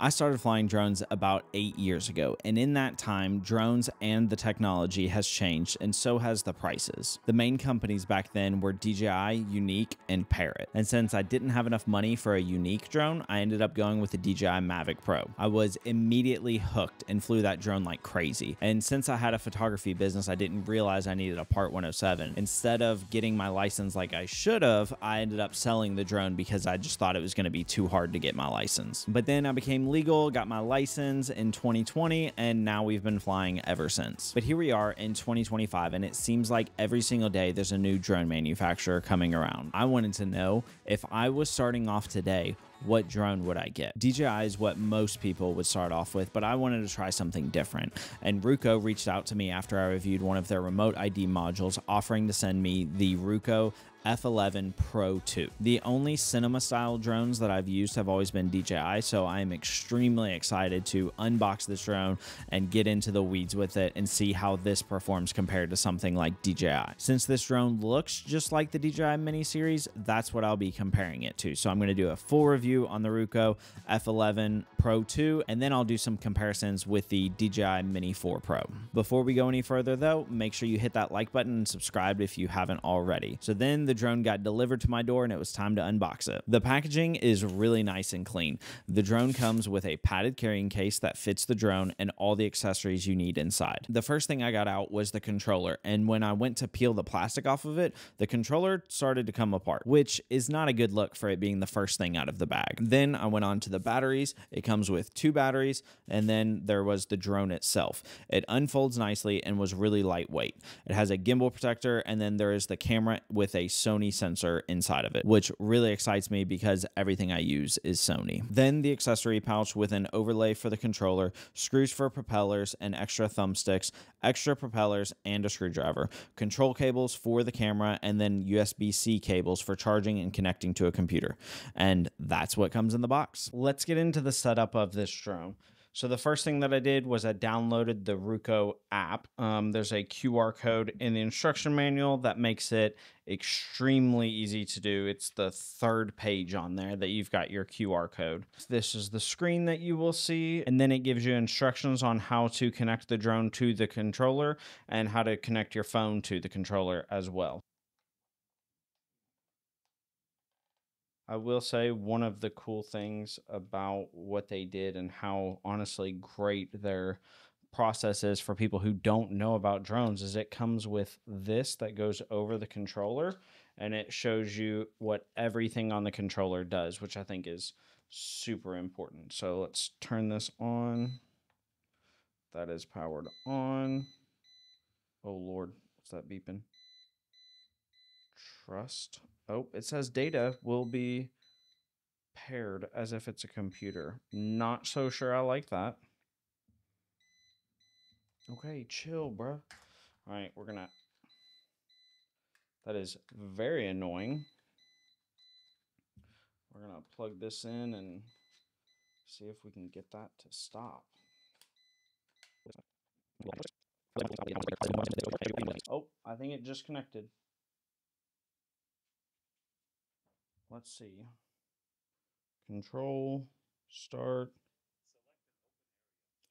I started flying drones about 8 years ago, and in that time, drones and the technology has changed, and so has the prices. The main companies back then were DJI, Unique, and Parrot. And since I didn't have enough money for a Unique drone, I ended up going with the DJI Mavic Pro. I was immediately hooked and flew that drone like crazy. And since I had a photography business, I didn't realize I needed a Part 107. Instead of getting my license like I should have, I ended up selling the drone because I just thought it was going to be too hard to get my license. But then I became legal, got my license in 2020, and now we've been flying ever since. But here we are in 2025, and it seems like every single day there's a new drone manufacturer coming around. I wanted to know, if I was starting off today, what drone would I get? DJI is what most people would start off with, but I wanted to try something different. And Ruko reached out to me after I reviewed one of their remote ID modules, offering to send me the Ruko F11 Pro 2. The only cinema style drones that I've used have always been DJI, so I am extremely excited to unbox this drone and get into the weeds with it and see how this performs compared to something like DJI. Since this drone looks just like the DJI mini series, that's what I'll be comparing it to. So I'm going to do a full review on the Ruko F11 Pro 2, and then I'll do some comparisons with the DJI Mini 4 Pro. Before we go any further though, make sure you hit that like button and subscribe if you haven't already. So then the drone got delivered to my door and it was time to unbox it. The packaging is really nice and clean. The drone comes with a padded carrying case that fits the drone and all the accessories you need inside. The first thing I got out was the controller, and when I went to peel the plastic off of it, the controller started to come apart, which is not a good look for it being the first thing out of the bag. Then I went on to the batteries. It comes with 2 batteries, and then there was the drone itself. It unfolds nicely and was really lightweight. It has a gimbal protector, and then there is the camera with a Sony sensor inside of it, which really excites me because everything I use is Sony. Then the accessory pouch with an overlay for the controller, screws for propellers and extra thumbsticks, extra propellers, and a screwdriver, control cables for the camera, and then USB-C cables for charging and connecting to a computer. And that's what comes in the box. Let's get into the setup of this drone. So the first thing that I did was I downloaded the Ruko app. There's a QR code in the instruction manual that makes it extremely easy to do. It's the 3rd page on there that you've got your QR code. This is the screen that you will see, and then it gives you instructions on how to connect the drone to the controller and how to connect your phone to the controller as well. I will say one of the cool things about what they did and how honestly great their process is for people who don't know about drones is it comes with this that goes over the controller, and it shows you what everything on the controller does, which I think is super important. So let's turn this on. That is powered on. Oh Lord, what's that beeping? Trust. Oh, it says data will be paired as if it's a computer. Not so sure I like that. Okay, chill, bruh. All right, we're gonna... That is very annoying. We're gonna plug this in and see if we can get that to stop. Oh, I think it just connected. Let's see. Control, start.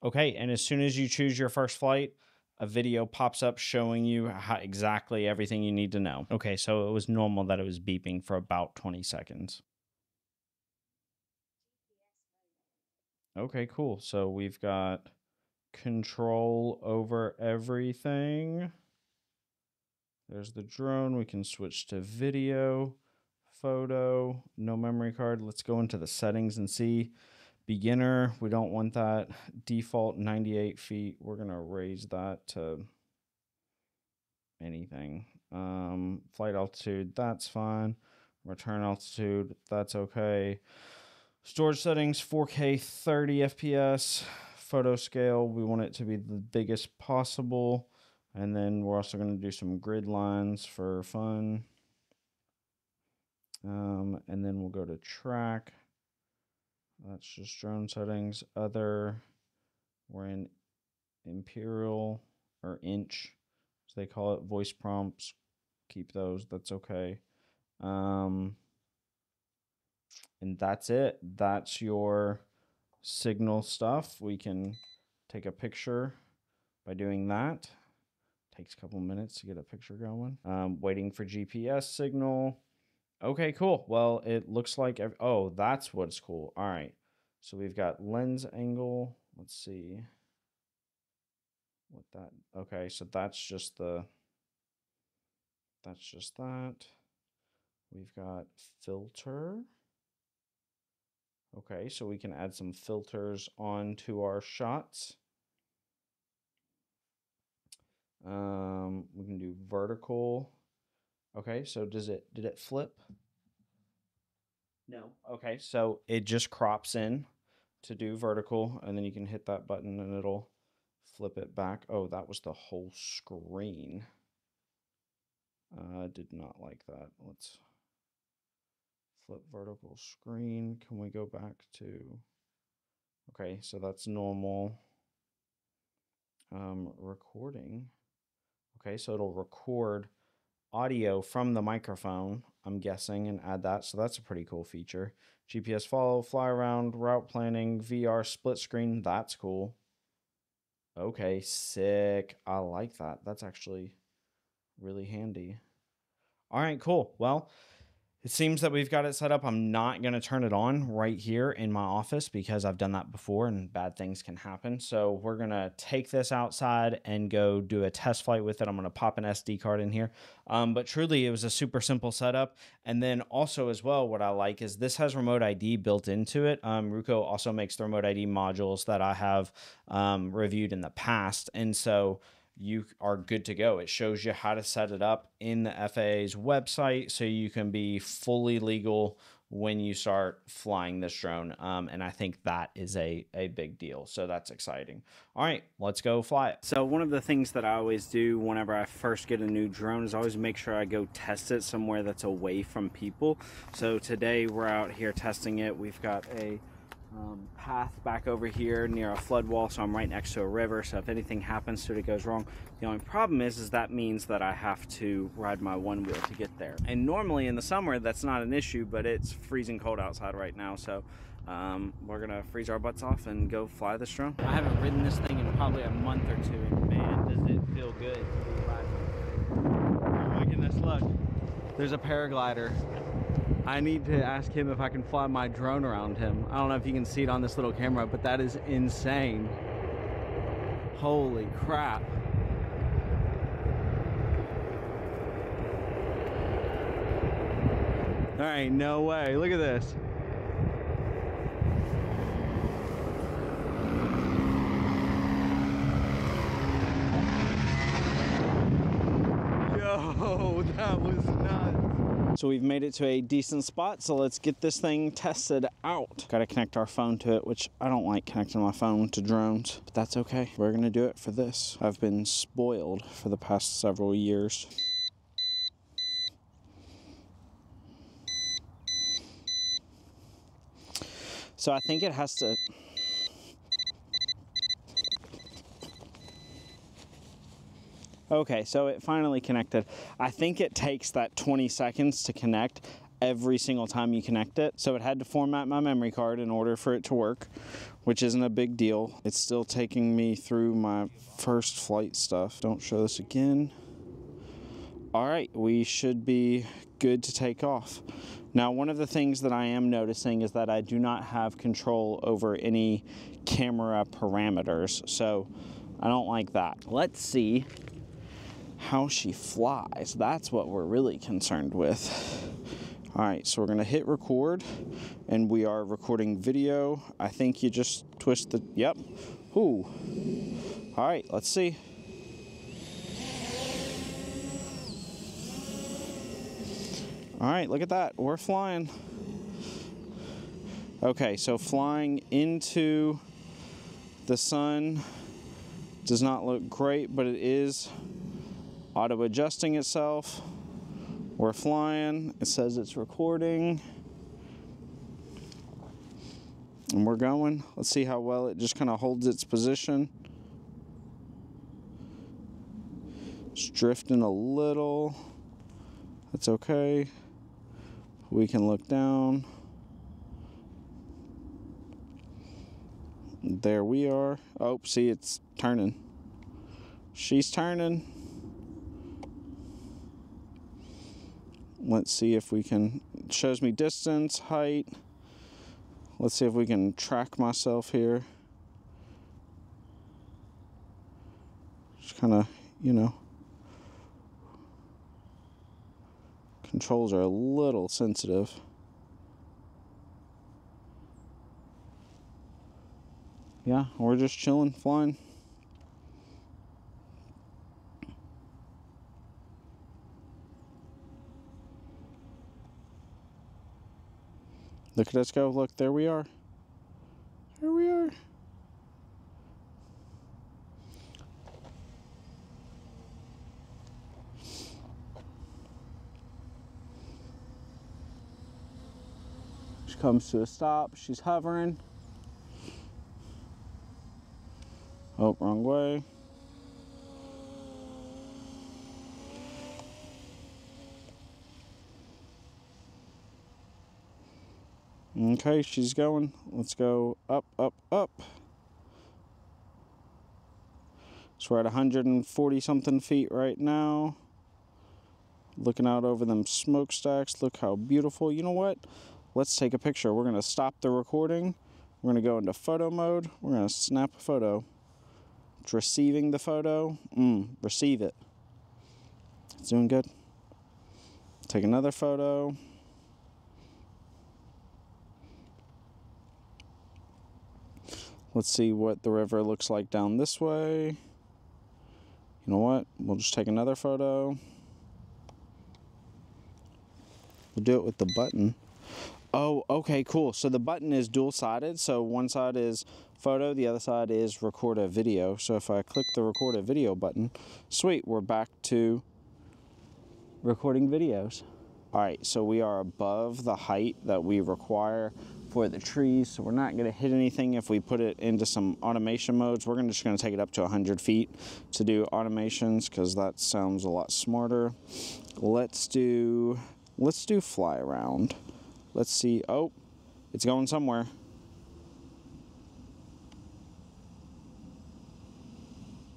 Okay, and as soon as you choose your first flight, a video pops up showing you how exactly everything you need to know. Okay, so it was normal that it was beeping for about 20 seconds. Okay, cool. So we've got control over everything. There's the drone. We can switch to video, photo, no memory card. Let's go into the settings and see. Beginner, we don't want that. Default 98 feet. We're going to raise that to anything. Flight altitude, that's fine. Return altitude, that's okay. Storage settings, 4K 30 FPS. Photo scale, we want it to be the biggest possible. And then we're also going to do some grid lines for fun. And then we'll go to track. That's just drone settings. Other, we're in Imperial or Inch, as they call it. Voice prompts, keep those, that's okay. And that's it. That's your signal stuff. We can take a picture by doing that. Takes a couple minutes to get a picture going. Waiting for GPS signal. Okay, cool. Well, it looks like, oh, that's what's cool. All right. So we've got lens angle. Let's see what that, okay. So that's just that. We've got filter. Okay, so we can add some filters onto our shots. We can do vertical. Okay, so did it flip? No. Okay, so it just crops in to do vertical, and then you can hit that button and it'll flip it back. Oh, that was the whole screen. Did not like that. Let's flip vertical screen. Can we go back to, okay, so that's normal. Recording. Okay, so it'll record audio from the microphone, I'm guessing, and add that. So that's a pretty cool feature. GPS follow, fly around, route planning, VR split screen. That's cool. Okay, sick. I like that. That's actually really handy. All right, cool. Well, it seems that we've got it set up. I'm not going to turn it on right here in my office because I've done that before and bad things can happen. So we're going to take this outside and go do a test flight with it. I'm going to pop an SD card in here. But truly, it was a super simple setup. And then also as well, what I like is this has remote ID built into it. Ruko also makes the remote ID modules that I have reviewed in the past. And so you are good to go. It shows you how to set it up in the FAA's website so you can be fully legal when you start flying this drone. And I think that is a big deal. So that's exciting. All right, let's go fly it. So one of the things that I always do whenever I first get a new drone is always make sure I go test it somewhere that's away from people. So today we're out here testing it. We've got a path back over here near a flood wall, so I'm right next to a river, so if anything happens to it, it goes wrong. The only problem is that means that I have to ride my one wheel to get there, and normally in the summer that's not an issue, but it's freezing cold outside right now, so we're gonna freeze our butts off and go fly this drone. I haven't ridden this thing in probably a month or two, and man, does it feel good. Oh my goodness, look, there's a paraglider. I need to ask him if I can fly my drone around him. I don't know if you can see it on this little camera, but that is insane. Holy crap. All right, no way. Look at this. Yo, that was nuts. So we've made it to a decent spot, so let's get this thing tested out. Got to connect our phone to it, which I don't like connecting my phone to drones, but that's okay. We're gonna do it for this. I've been spoiled for the past several years. So I think it has to... Okay, so it finally connected. I think it takes that 20 seconds to connect every single time you connect it. So it had to format my memory card in order for it to work, which isn't a big deal. It's still taking me through my first flight stuff. Don't show this again. All right, we should be good to take off. Now, one of the things that I am noticing is that I do not have control over any camera parameters, so I don't like that. Let's see how she flies. That's what we're really concerned with. All right, so we're gonna hit record, and we are recording video. I think you just twist the, yep. Ooh. All right, let's see. All right, look at that, we're flying. Okay, so flying into the sun does not look great, but it is auto-adjusting itself. We're flying. It says it's recording. And we're going. Let's see how well it just kind of holds its position. It's drifting a little. That's okay. We can look down. There we are. Oh, see, it's turning. She's turning. Let's see if we can, it shows me distance, height. Let's see if we can track myself here. Just kind of, you know, controls are a little sensitive. Yeah, we're just chilling, flying. Look at us go. Look, there we are. There we are. She comes to a stop. She's hovering. Oh, wrong way. Okay, she's going. Let's go up, up, up. So we're at 140 something feet right now. Looking out over them smokestacks. Look how beautiful. You know what? Let's take a picture. We're going to stop the recording. We're going to go into photo mode. We're going to snap a photo. It's receiving the photo. Receive it. It's doing good. Take another photo. Let's see what the river looks like down this way. You know what? We'll just take another photo. We'll do it with the button. Oh, okay, cool. So the button is dual-sided. So one side is photo, the other side is record a video. So if I click the record a video button, sweet, we're back to recording videos. All right, so we are above the height that we require for the trees, so we're not gonna hit anything if we put it into some automation modes. We're just gonna take it up to 100 feet to do automations, because that sounds a lot smarter. Let's do fly around. Let's see, oh, it's going somewhere.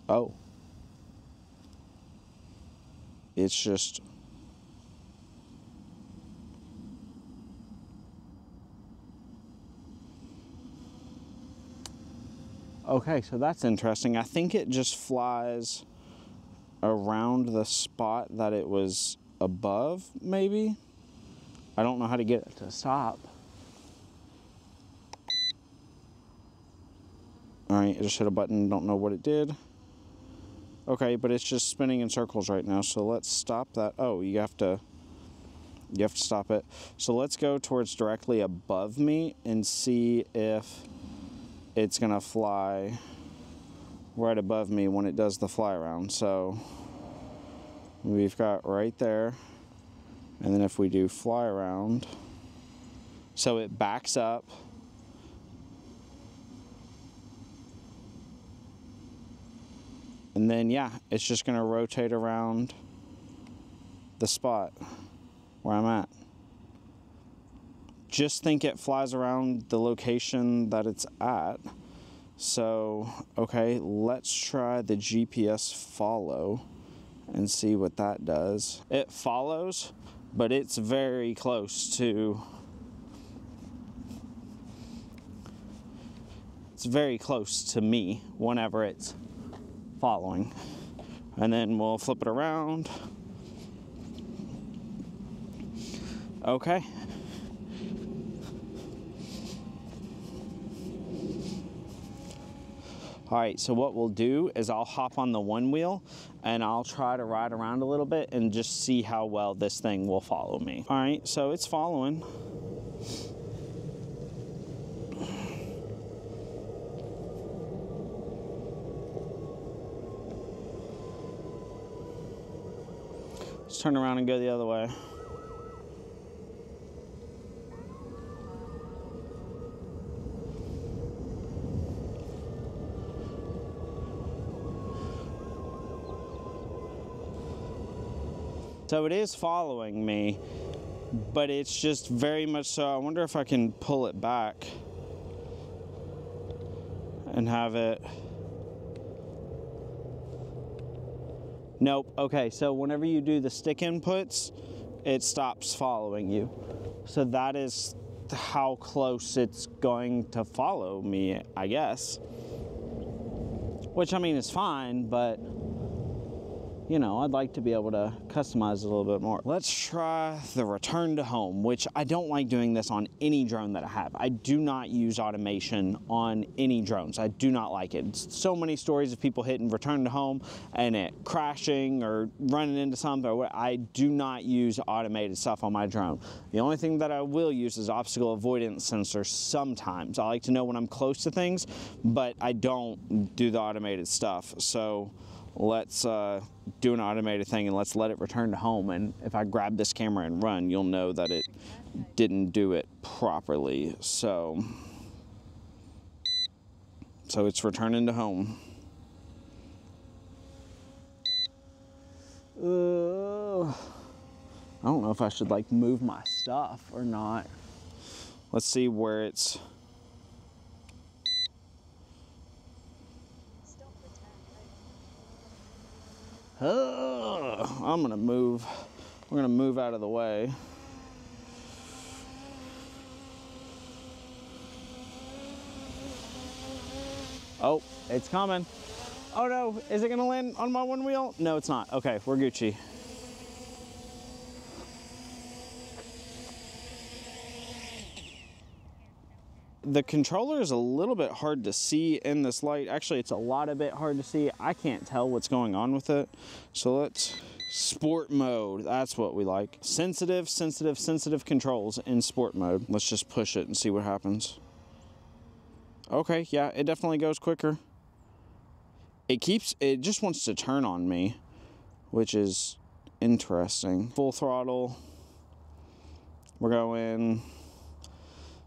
Oh. It's just, okay, so that's interesting. I think it just flies around the spot that it was above, maybe? I don't know how to get it to stop. All right, I just hit a button, don't know what it did. Okay, but it's just spinning in circles right now, so let's stop that. Oh, you have to stop it. So let's go towards directly above me and see if it's gonna fly right above me when it does the fly around. So we've got right there, and then if we do fly around, so it backs up. And then, yeah, it's just gonna rotate around the spot where I'm at. Just think it flies around the location that it's at. So, okay, let's try the GPS follow and see what that does. It follows, but it's very close to, me whenever it's following. And then we'll flip it around. Okay. All right, so what we'll do is I'll hop on the one wheel and I'll try to ride around a little bit and just see how well this thing will follow me. All right, so it's following. Let's turn around and go the other way. So it is following me, but it's just very much so. I wonder if I can pull it back and have it. Nope. Okay, so whenever you do the stick inputs, it stops following you. So that is how close it's going to follow me, I guess. Which, I mean, is fine, but you know, I'd like to be able to customize it a little bit more. Let's try the return to home, which I don't like doing this on any drone that I have. I do not use automation on any drones. I do not like it. So many stories of people hitting return to home and it crashing or running into something. I do not use automated stuff on my drone. The only thing that I will use is obstacle avoidance sensors sometimes. I like to know when I'm close to things, but I don't do the automated stuff. So let's do an automated thing and let's let it return to home. And if I grab this camera and run, you'll know that it didn't do it properly. So it's returning to home. I don't know if I should like move my stuff or not. Let's see where it's. I'm gonna move. We're gonna move out of the way. Oh, it's coming. Oh no, is it gonna land on my one wheel? No, it's not. Okay, we're Gucci. The controller is a little bit hard to see in this light. Actually, it's a lot of bit hard to see. I can't tell what's going on with it. So let's sport mode. That's what we like. Sensitive controls in sport mode. Let's just push it and see what happens. Okay, yeah, it definitely goes quicker. It just wants to turn on me, which is interesting. Full throttle. We're going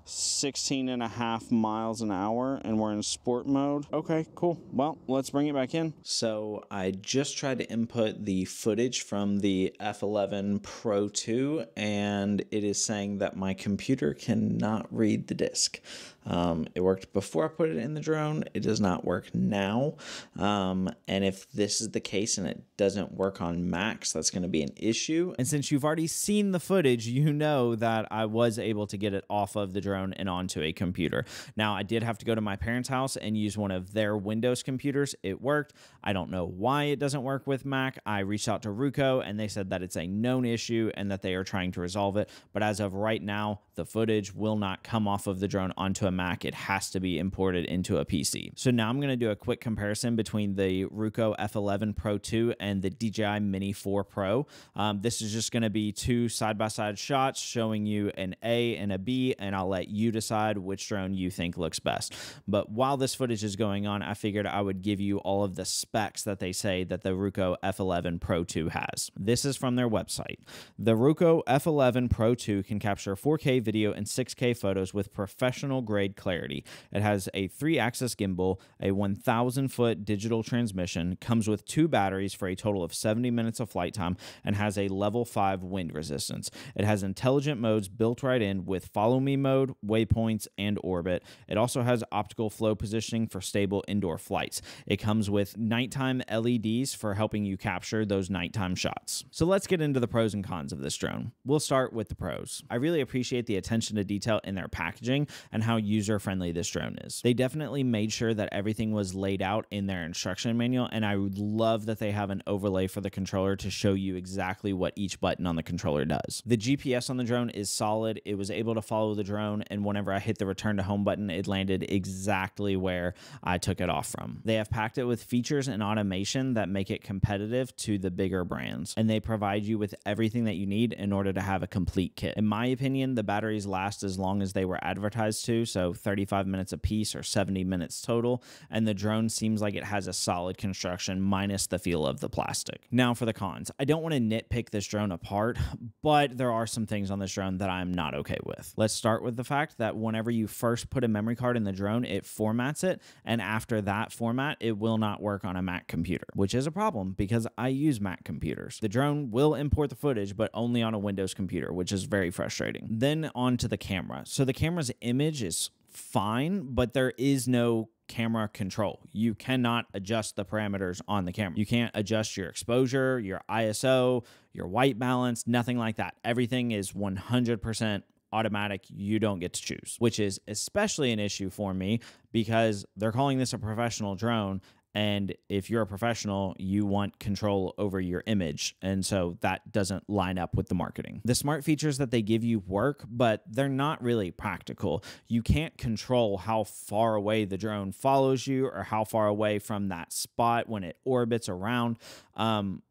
16.5 miles an hour and we're in sport mode. Okay, cool. Well, let's bring it back in. So I just tried to input the footage from the F11 Pro 2 and it is saying that my computer cannot read the disc. It worked before I put it in the drone. It does not work now. And if this is the case and it doesn't work on Macs, that's going to be an issue. And since you've already seen the footage, you know that I was able to get it off of the drone and onto a computer. Now, I did have to go to my parents' house and use one of their Windows computers. It worked. I don't know why it doesn't work with Mac. I reached out to Ruko and they said that it's a known issue and that they are trying to resolve it. But as of right now, the footage will not come off of the drone onto a Mac. It has to be imported into a PC. So now I'm going to do a quick comparison between the Ruko F11 Pro 2 and the DJI Mini 4 Pro. This is just going to be two side-by-side shots showing you an A and a B, and I'll let you decide which drone you think looks best. But while this footage is going on, I figured I would give you all of the specs that they say that the Ruko F11 Pro 2 has. This is from their website. The Ruko F11 Pro 2 can capture 4K video and 6K photos with professional grade clarity. It has a 3-axis gimbal, a 1,000-foot digital transmission, comes with 2 batteries for a total of 70 minutes of flight time, and has a level 5 wind resistance. It has intelligent modes built right in with follow me mode, waypoints, and orbit. It also has optical flow positioning for stable indoor flights. It comes with nighttime LEDs for helping you capture those nighttime shots. So let's get into the pros and cons of this drone. We'll start with the pros. I really appreciate the attention to detail in their packaging and how user-friendly this drone is. They definitely made sure that everything was laid out in their instruction manual, and I love that they have an overlay for the controller to show you exactly what each button on the controller does. The GPS on the drone is solid. It was able to follow the drone, and whenever I hit the return to home button, it landed exactly where I took it off from. They have packed it with features and automation that make it competitive to the bigger brands, and they provide you with everything that you need in order to have a complete kit. In my opinion, the batteries last as long as they were advertised to, so 35 minutes a piece or 70 minutes total, and the drone seems like it has a solid construction minus the feel of the plastic. Now for the cons. I don't want to nitpick this drone apart, but there are some things on this drone that I'm not okay with. Let's start with the fact that whenever you first put a memory card in the drone, it formats it, and after that format, it will not work on a Mac computer, which is a problem because I use Mac computers. The drone will import the footage, but only on a Windows computer, which is very frustrating. Then on to the camera. So the camera's image is fine, but there is no camera control. You cannot adjust the parameters on the camera. You can't adjust your exposure, your ISO, your white balance, nothing like that. Everything is 100% automatic. You don't get to choose, which is especially an issue for me because they're calling this a professional drone. And if you're a professional, you want control over your image. And so that doesn't line up with the marketing. The smart features that they give you work, but they're not really practical. You can't control how far away the drone follows you or how far away from that spot when it orbits around,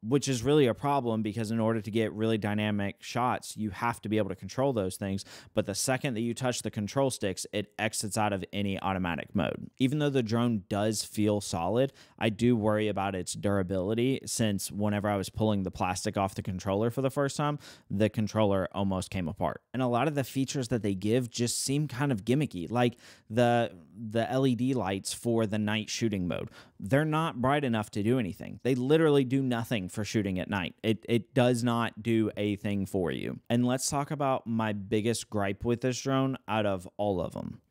which is really a problem because in order to get really dynamic shots, you have to be able to control those things. But the second that you touch the control sticks, it exits out of any automatic mode. Even though the drone does feel solid, I do worry about its durability since whenever I was pulling the plastic off the controller for the first time, the controller almost came apart. And a lot of the features that they give just seem kind of gimmicky, like the LED lights for the night shooting mode. They're not bright enough to do anything. They literally do nothing for shooting at night. It does not do a thing for you. And let's talk about my biggest gripe with this drone out of all of them.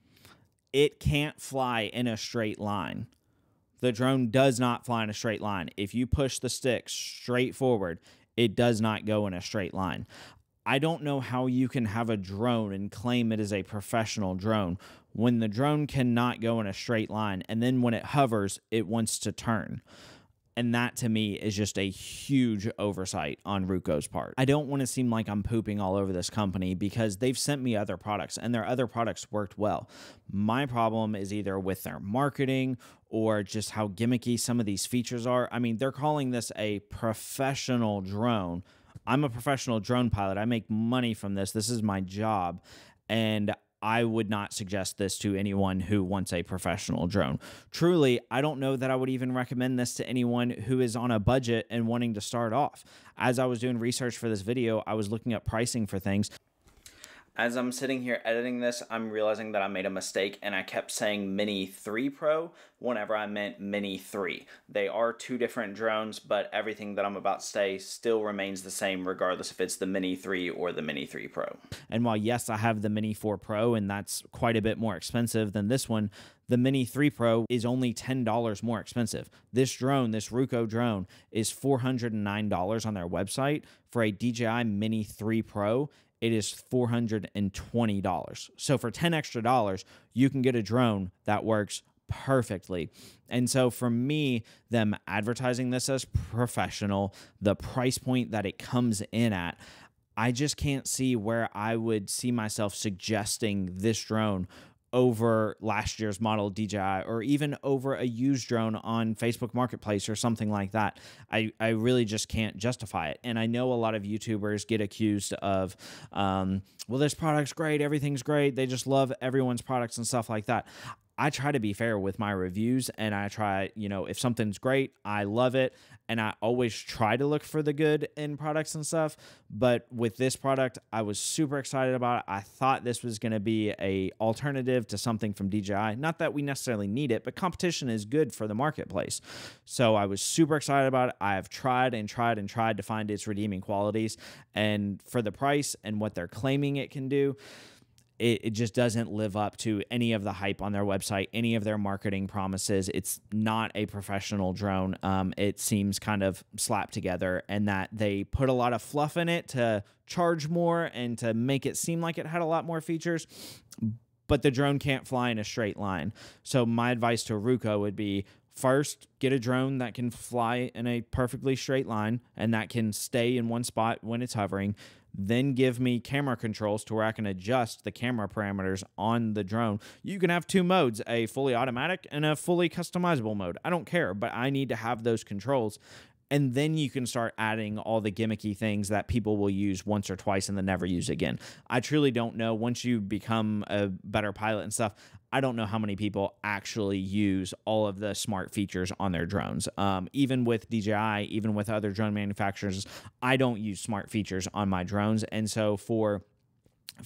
It can't fly in a straight line. The drone does not fly in a straight line. If you push the stick straight forward, it does not go in a straight line. I don't know how you can have a drone and claim it is a professional drone when the drone cannot go in a straight line, and then when it hovers, it wants to turn. And that, to me, is just a huge oversight on Ruko's part. I don't want to seem like I'm pooping all over this company because they've sent me other products, and their other products worked well. My problem is either with their marketing or just how gimmicky some of these features are. I mean, they're calling this a professional drone. I'm a professional drone pilot. I make money from this. This is my job. And I would not suggest this to anyone who wants a professional drone. Truly, I don't know that I would even recommend this to anyone who is on a budget and wanting to start off. As I was doing research for this video, I was looking up pricing for things. As I'm sitting here editing this, I'm realizing that I made a mistake and I kept saying Mini 3 Pro whenever I meant Mini 3. They are two different drones, but everything that I'm about to say still remains the same regardless if it's the Mini 3 or the Mini 3 Pro. And while yes, I have the Mini 4 Pro and that's quite a bit more expensive than this one, the Mini 3 Pro is only $10 more expensive. This drone, this Ruko drone, is $409 on their website. For a DJI Mini 3 Pro, it is $420. So for $10 extra, you can get a drone that works perfectly. And so for me, them advertising this as professional, the price point that it comes in at, I just can't see where I would see myself suggesting this drone over last year's model DJI or even over a used drone on Facebook Marketplace or something like that. I really just can't justify it. And I know a lot of YouTubers get accused of, well, this product's great, everything's great, they just love everyone's products and stuff like that. I try to be fair with my reviews and I try, you know, if something's great, I love it. And I always try to look for the good in products and stuff. But with this product, I was super excited about it. I thought this was going to be an alternative to something from DJI. Not that we necessarily need it, but competition is good for the marketplace. So I was super excited about it. I have tried and tried and tried to find its redeeming qualities. And for the price and what they're claiming it can do, it just doesn't live up to any of the hype on their website, any of their marketing promises. It's not a professional drone. It seems kind of slapped together and that they put a lot of fluff in it to charge more and to make it seem like it had a lot more features, but the drone can't fly in a straight line. So my advice to Ruko would be, first, get a drone that can fly in a perfectly straight line and that can stay in one spot when it's hovering. Then give me camera controls to where I can adjust the camera parameters on the drone. You can have two modes, a fully automatic and a fully customizable mode. I don't care, but I need to have those controls. And then you can start adding all the gimmicky things that people will use once or twice and then never use again. I truly don't know. Once you become a better pilot and stuff, I don't know how many people actually use all of the smart features on their drones. Even with DJI, even with other drone manufacturers, I don't use smart features on my drones. And so for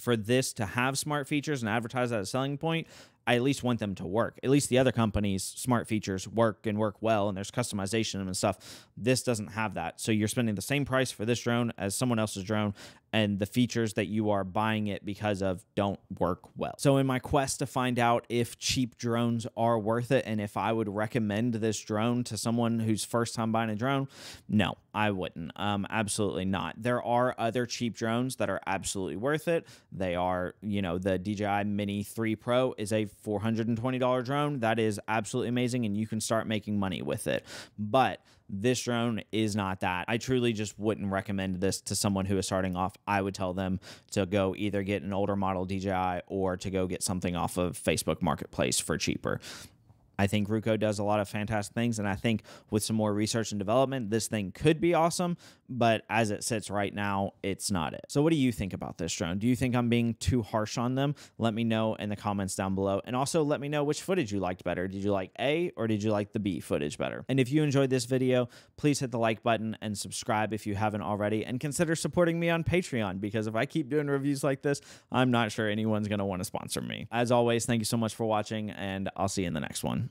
this to have smart features and advertise as a selling point, I at least want them to work. At least the other companies' smart features work and work well, and there's customization and stuff. This doesn't have that. So you're spending the same price for this drone as someone else's drone, and the features that you are buying it because of don't work well. So in my quest to find out if cheap drones are worth it and if I would recommend this drone to someone who's first time buying a drone, no, I wouldn't. Absolutely not. There are other cheap drones that are absolutely worth it. They are, you know, the DJI Mini 3 Pro is a $420 drone. That is absolutely amazing, and you can start making money with it. But this drone is not that. I truly just wouldn't recommend this to someone who is starting off. I would tell them to go either get an older model DJI or to go get something off of Facebook Marketplace for cheaper. I think Ruko does a lot of fantastic things, and I think with some more research and development, this thing could be awesome, but as it sits right now, it's not it. So what do you think about this drone? Do you think I'm being too harsh on them? Let me know in the comments down below, and also let me know which footage you liked better. Did you like A or did you like the B footage better? And if you enjoyed this video, please hit the like button and subscribe if you haven't already, and consider supporting me on Patreon, because if I keep doing reviews like this, I'm not sure anyone's going to want to sponsor me. As always, thank you so much for watching, and I'll see you in the next one.